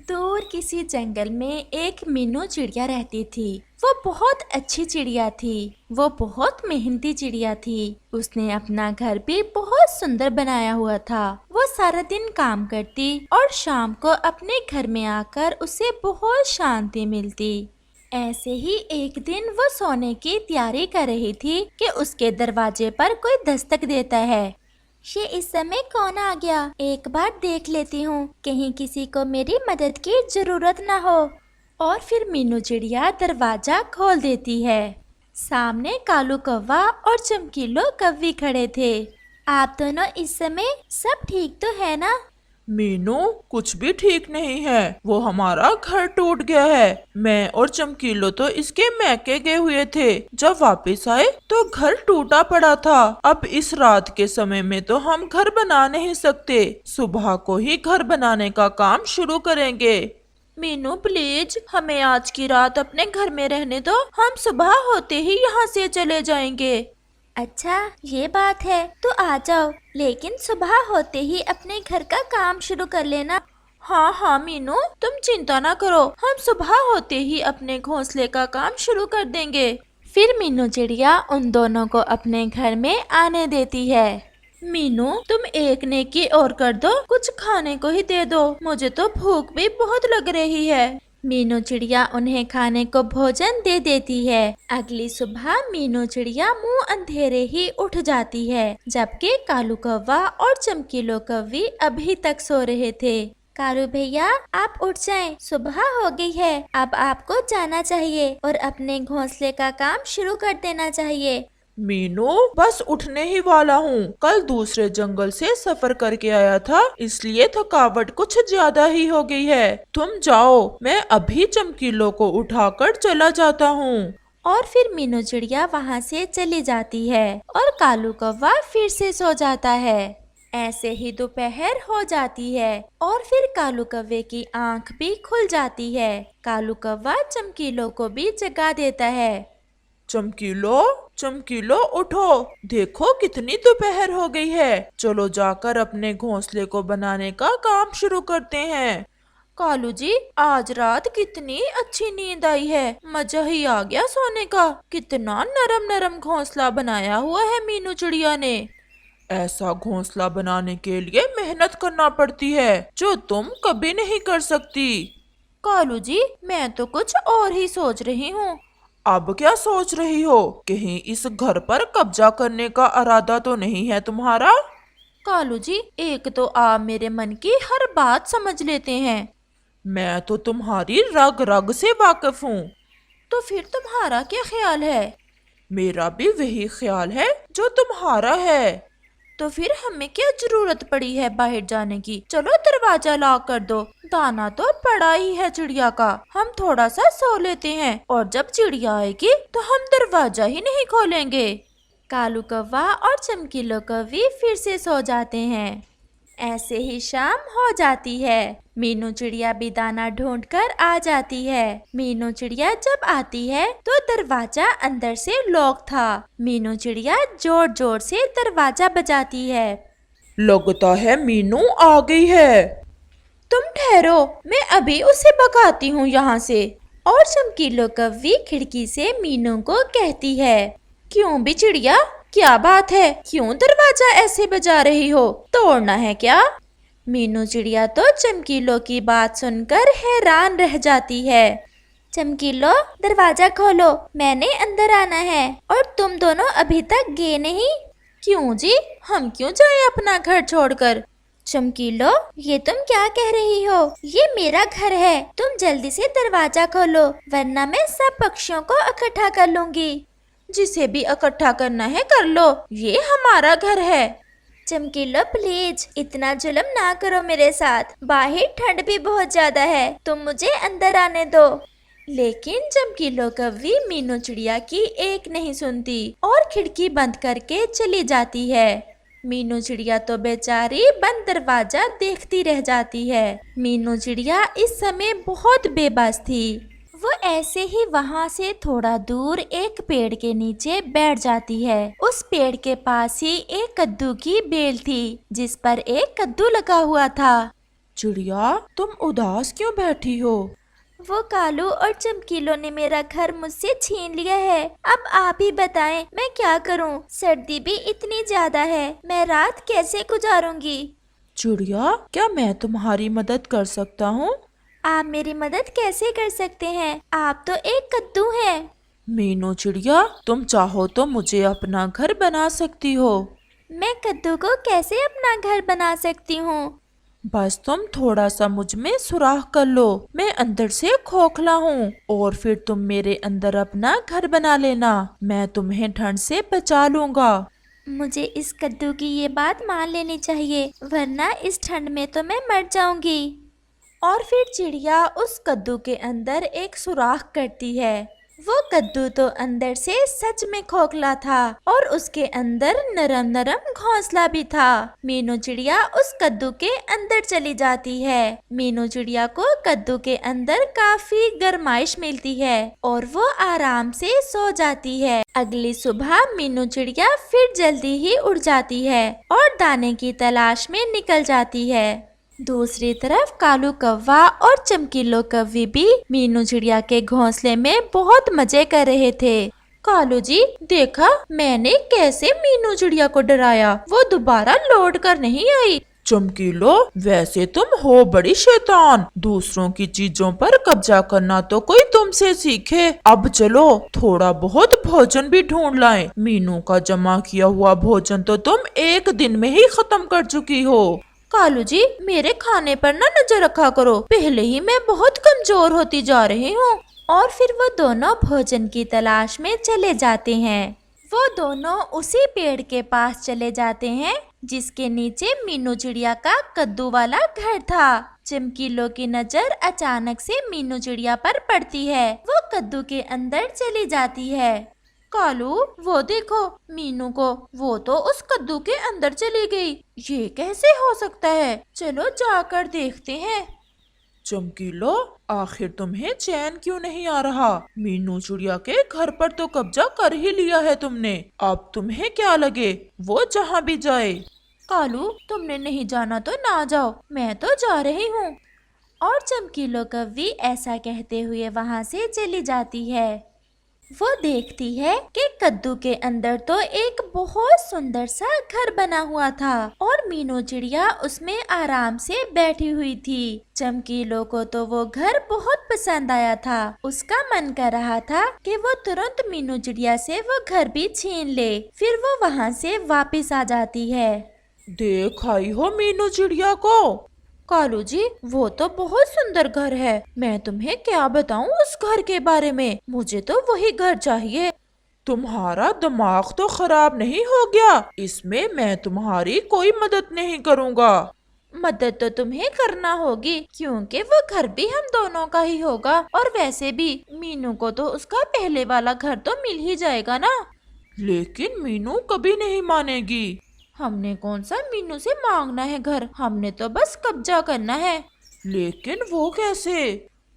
दूर किसी जंगल में एक मीनू चिड़िया रहती थी। वो बहुत अच्छी चिड़िया थी। वो बहुत मेहनती चिड़िया थी। उसने अपना घर भी बहुत सुंदर बनाया हुआ था। वो सारा दिन काम करती और शाम को अपने घर में आकर उसे बहुत शांति मिलती। ऐसे ही एक दिन वो सोने की तैयारी कर रही थी कि उसके दरवाजे पर कोई दस्तक देता है। ये इस समय कौन आ गया? एक बार देख लेती हूँ, कहीं किसी को मेरी मदद की जरूरत ना हो। और फिर मीनू चिड़िया दरवाजा खोल देती है। सामने कालू कौवा और चमकीलो कौवी खड़े थे। आप दोनों इस समय सब ठीक तो है ना? मीनू, कुछ भी ठीक नहीं है। वो हमारा घर टूट गया है। मैं और चमकीलो तो इसके मैके गए हुए थे। जब वापस आए तो घर टूटा पड़ा था। अब इस रात के समय में तो हम घर बना नहीं सकते। सुबह को ही घर बनाने का काम शुरू करेंगे। मीनू प्लीज, हमें आज की रात अपने घर में रहने दो। हम सुबह होते ही यहाँ से चले जाएंगे। अच्छा, ये बात है तो आ जाओ, लेकिन सुबह होते ही अपने घर का काम शुरू कर लेना। हाँ हाँ मीनू, तुम चिंता ना करो, हम सुबह होते ही अपने घोंसले का काम शुरू कर देंगे। फिर मीनू चिड़िया उन दोनों को अपने घर में आने देती है। मीनू, तुम एक नेकी और कर दो, कुछ खाने को ही दे दो, मुझे तो भूख भी बहुत लग रही है। मीनू चिड़िया उन्हें खाने को भोजन दे देती है। अगली सुबह मीनू चिड़िया मुंह अंधेरे ही उठ जाती है, जबकि कालू कौवा और चमकीलो कौवी अभी तक सो रहे थे। कालू भैया, आप उठ जाएं, सुबह हो गई है। अब आपको जाना चाहिए और अपने घोंसले का काम शुरू कर देना चाहिए। मीनू, बस उठने ही वाला हूँ। कल दूसरे जंगल से सफर करके आया था, इसलिए थकावट कुछ ज्यादा ही हो गई है। तुम जाओ, मैं अभी चमकीलो को उठाकर चला जाता हूँ। और फिर मीनू चिड़िया वहाँ से चली जाती है और कालू कौवा फिर से सो जाता है। ऐसे ही दोपहर हो जाती है और फिर कालू कौवे की आंख भी खुल जाती है। कालू कौवा चमकीलो को भी जगा देता है। चमकीलो, चमकीलो उठो, देखो कितनी दोपहर हो गई है। चलो जाकर अपने घोंसले को बनाने का काम शुरू करते हैं। कालू जी, आज रात कितनी अच्छी नींद आई है, मजा ही आ गया सोने का। कितना नरम नरम घोंसला बनाया हुआ है मीनू चिड़िया ने। ऐसा घोंसला बनाने के लिए मेहनत करना पड़ती है, जो तुम कभी नहीं कर सकती। कालू जी, मैं तो कुछ और ही सोच रही हूँ। अब क्या सोच रही हो? कहीं इस घर पर कब्जा करने का इरादा तो नहीं है तुम्हारा? कालू जी, एक तो आप मेरे मन की हर बात समझ लेते हैं। मैं तो तुम्हारी रग रग से वाकिफ हूँ। तो फिर तुम्हारा क्या ख्याल है? मेरा भी वही ख्याल है जो तुम्हारा है। तो फिर हमें क्या जरूरत पड़ी है बाहर जाने की? चलो दरवाजा लॉक कर दो। दाना तो पड़ा ही है चिड़िया का, हम थोड़ा सा सो लेते हैं और जब चिड़िया आएगी तो हम दरवाजा ही नहीं खोलेंगे। कालू कौवा और चमकीलो कौवी फिर से सो जाते हैं। ऐसे ही शाम हो जाती है। मीनू चिड़िया भी दाना ढूंढकर आ जाती है। मीनू चिड़िया जब आती है तो दरवाजा अंदर से लॉक था। मीनू चिड़िया जोर जोर से दरवाजा बजाती है। लगता है मीनू आ गई है। तुम ठहरो, मैं अभी उसे भगाती हूँ यहाँ से। और चमकीलो कौवी खिड़की से मीनू को कहती है, क्यों भी चिड़िया, क्या बात है? क्यों दरवाजा ऐसे बजा रही हो? तोड़ना है क्या? मीनू चिड़िया तो चमकीलो की बात सुनकर हैरान रह जाती है। चमकीलो, दरवाजा खोलो, मैंने अंदर आना है। और तुम दोनों अभी तक गए नहीं? क्यों जी, हम क्यों जाए अपना घर छोड़कर? चमकीलो, ये तुम क्या कह रही हो? ये मेरा घर है, तुम जल्दी से दरवाजा खोलो, वरना मैं सब पक्षियों को इकट्ठा कर लूंगी। जिसे भी इकट्ठा करना है कर लो, ये हमारा घर है। चमकीलो प्लीज, इतना जुल्म ना करो मेरे साथ, बाहर ठंड भी बहुत ज्यादा है, तुम मुझे अंदर आने दो। लेकिन चमकीलो कौवी मीनू चिड़िया की एक नहीं सुनती और खिड़की बंद करके चली जाती है। मीनू चिड़िया तो बेचारी बंद दरवाजा देखती रह जाती है। मीनू चिड़िया इस समय बहुत बेबस थी। वो ऐसे ही वहाँ से थोड़ा दूर एक पेड़ के नीचे बैठ जाती है। उस पेड़ के पास ही एक कद्दू की बेल थी, जिस पर एक कद्दू लगा हुआ था। चिड़िया, तुम उदास क्यों बैठी हो? वो कालू और चमकीलो ने मेरा घर मुझसे छीन लिया है। अब आप ही बताएं मैं क्या करूं? सर्दी भी इतनी ज्यादा है, मैं रात कैसे गुजारूंगी? चिड़िया, क्या मैं तुम्हारी मदद कर सकता हूँ? आप मेरी मदद कैसे कर सकते हैं? आप तो एक कद्दू हैं। मीनू चिड़िया, तुम चाहो तो मुझे अपना घर बना सकती हो। मैं कद्दू को कैसे अपना घर बना सकती हूँ? बस तुम थोड़ा सा मुझ में सुराख कर लो, मैं अंदर से खोखला हूँ, और फिर तुम मेरे अंदर अपना घर बना लेना, मैं तुम्हें ठंड से बचा लूँगा। मुझे इस कद्दू की ये बात मान लेनी चाहिए, वरना इस ठंड में तो मैं मर जाऊंगी। और फिर चिड़िया उस कद्दू के अंदर एक सुराख करती है। वो कद्दू तो अंदर से सच में खोखला था और उसके अंदर नरम नरम घोंसला भी था। मीनू चिड़िया उस कद्दू के अंदर चली जाती है। मीनू चिड़िया को कद्दू के अंदर काफी गर्माइश मिलती है और वो आराम से सो जाती है। अगली सुबह मीनू चिड़िया फिर जल्दी ही उड़ जाती है और दाने की तलाश में निकल जाती है। दूसरी तरफ कालू कौवा और चमकीलो कौवी भी मीनू चिड़िया के घोंसले में बहुत मजे कर रहे थे। कालू जी, देखा मैंने कैसे मीनू चिड़िया को डराया, वो दोबारा लौट कर नहीं आई। चमकीलो, वैसे तुम हो बड़ी शैतान, दूसरों की चीजों पर कब्जा करना तो कोई तुमसे सीखे। अब चलो थोड़ा बहुत भोजन भी ढूंढ लाएं। मीनू का जमा किया हुआ भोजन तो तुम एक दिन में ही खत्म कर चुकी हो। कालू जी, मेरे खाने पर ना नजर रखा करो, पहले ही मैं बहुत कमजोर होती जा रही हूँ। और फिर वो दोनों भोजन की तलाश में चले जाते हैं। वो दोनों उसी पेड़ के पास चले जाते हैं जिसके नीचे मीनू चिड़िया का कद्दू वाला घर था। चमकीलो की नजर अचानक से मीनू चिड़िया पर पड़ती है। वो कद्दू के अंदर चली जाती है। कालू, वो देखो मीनू को, वो तो उस कद्दू के अंदर चली गई। ये कैसे हो सकता है? चलो जाकर देखते हैं। चमकीलो, आखिर तुम्हें चैन क्यों नहीं आ रहा? मीनू चिड़िया के घर पर तो कब्जा कर ही लिया है तुमने, अब तुम्हें क्या लगे वो जहाँ भी जाए। कालू, तुमने नहीं जाना तो ना जाओ, मैं तो जा रही हूँ। और चमकीलो कौवी ऐसा कहते हुए वहाँ से चली जाती है। वो देखती है कि कद्दू के अंदर तो एक बहुत सुंदर सा घर बना हुआ था और मीनू चिड़िया उसमें आराम से बैठी हुई थी। चमकीलो को तो वो घर बहुत पसंद आया था। उसका मन कर रहा था कि वो तुरंत मीनू चिड़िया से वो घर भी छीन ले। फिर वो वहाँ से वापस आ जाती है। देख आई हो मीनू चिड़िया को? कालू जी, वो तो बहुत सुंदर घर है, मैं तुम्हें क्या बताऊं उस घर के बारे में, मुझे तो वही घर चाहिए। तुम्हारा दिमाग तो खराब नहीं हो गया? इसमें मैं तुम्हारी कोई मदद नहीं करूँगा। मदद तो तुम्हें करना होगी क्योंकि वो घर भी हम दोनों का ही होगा और वैसे भी मीनू को तो उसका पहले वाला घर तो मिल ही जाएगा ना। लेकिन मीनू कभी नहीं मानेगी। हमने कौन सा मीनू से मांगना है घर, हमने तो बस कब्जा करना है। लेकिन वो कैसे?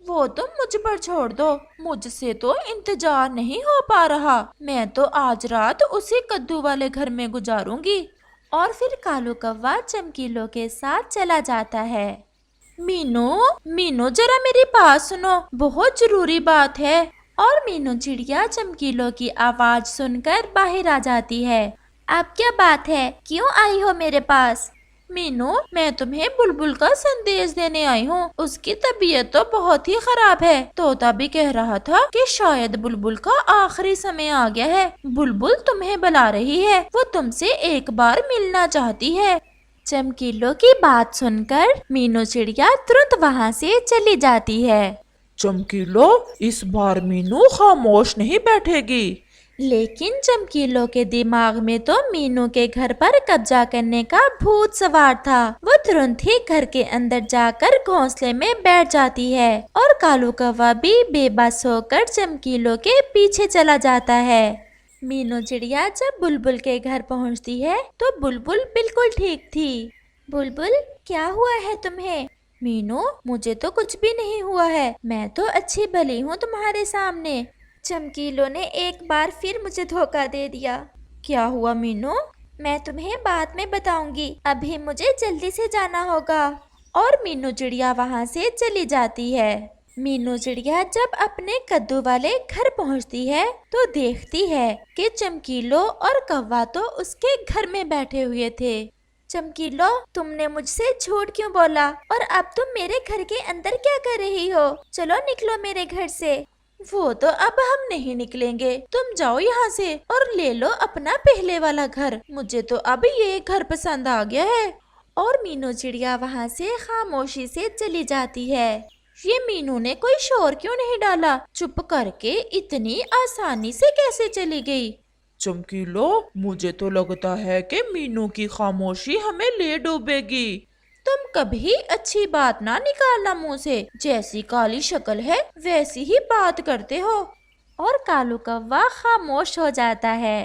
वो तो मुझ पर छोड़ दो, मुझसे तो इंतजार नहीं हो पा रहा। मैं तो आज रात उसी कद्दू वाले घर में गुजारूंगी। और फिर कालू कौवा चमकीलो के साथ चला जाता है। मीनू, मीनू जरा मेरी बात सुनो, बहुत जरूरी बात है। और मीनू चिड़िया चमकीलो की आवाज सुनकर बाहर आ जाती है। अब क्या बात है, क्यों आई हो मेरे पास? मीनू, मैं तुम्हें बुलबुल का संदेश देने आई हूँ। उसकी तबीयत तो बहुत ही खराब है। तोता भी कह रहा था कि शायद बुलबुल का आखिरी समय आ गया है। बुलबुल तुम्हें बुला रही है, वो तुमसे एक बार मिलना चाहती है। चमकीलो की बात सुनकर मीनू चिड़िया तुरंत वहाँ से चली जाती है। चमकीलो, इस बार मीनू खामोश नहीं बैठेगी। लेकिन चमकीलो के दिमाग में तो मीनू के घर पर कब्जा करने का भूत सवार था। वो तुरंत ही घर के अंदर जाकर घोंसले में बैठ जाती है और कालू कौवा भी बेबस होकर चमकीलो के पीछे चला जाता है। मीनू चिड़िया जब बुलबुल के घर पहुंचती है तो बुलबुल बिल्कुल ठीक थी। बुलबुल, क्या हुआ है तुम्हें? मीनू, मुझे तो कुछ भी नहीं हुआ है, मैं तो अच्छी भली हूँ तुम्हारे सामने। चमकीलो ने एक बार फिर मुझे धोखा दे दिया। क्या हुआ मीनू? मैं तुम्हें बाद में बताऊंगी, अभी मुझे जल्दी से जाना होगा। और मीनू चिड़िया वहाँ से चली जाती है। मीनू चिड़िया जब अपने कद्दू वाले घर पहुँचती है तो देखती है कि चमकीलो और कौवा तो उसके घर में बैठे हुए थे। चमकीलो, तुमने मुझसे झूठ क्यों बोला और अब तुम मेरे घर के अंदर क्या कर रही हो? चलो निकलो मेरे घर से। वो तो अब हम नहीं निकलेंगे, तुम जाओ यहाँ से और ले लो अपना पहले वाला घर। मुझे तो अब ये घर पसंद आ गया है। और मीनू चिड़िया वहाँ से खामोशी से चली जाती है। ये मीनू ने कोई शोर क्यों नहीं डाला? चुप करके इतनी आसानी से कैसे चली गई? चमकीलो, मुझे तो लगता है कि मीनू की खामोशी हमें ले डूबेगी। तुम कभी अच्छी बात ना निकालना मुंह से। जैसी काली शक्ल है वैसी ही बात करते हो। और कालू कौवा खामोश हो जाता है।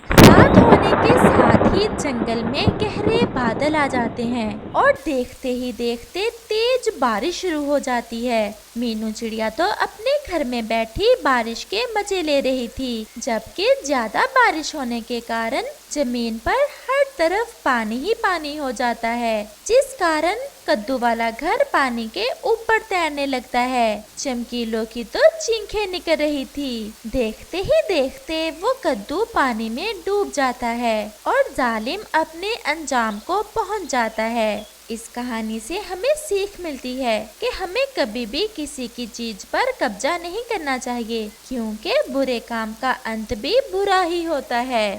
रात होने के साथ ही जंगल में गहरे बादल आ जाते हैं और देखते ही देखते तेज बारिश शुरू हो जाती है। मीनू चिड़िया तो अपने घर में बैठी बारिश के मजे ले रही थी, जबकि ज्यादा बारिश होने के कारण जमीन पर हर तरफ पानी ही पानी हो जाता है, जिस कारण कद्दू वाला घर पानी के ऊपर तैरने लगता है। चमकीलो की तो चीखें निकल रही थी। देखते ही देखते वो कद्दू पानी में डूब जाता है और जालिम अपने अंजाम को पहुंच जाता है। इस कहानी से हमें सीख मिलती है कि हमें कभी भी किसी की चीज पर कब्जा नहीं करना चाहिए, क्योंकि बुरे काम का अंत भी बुरा ही होता है।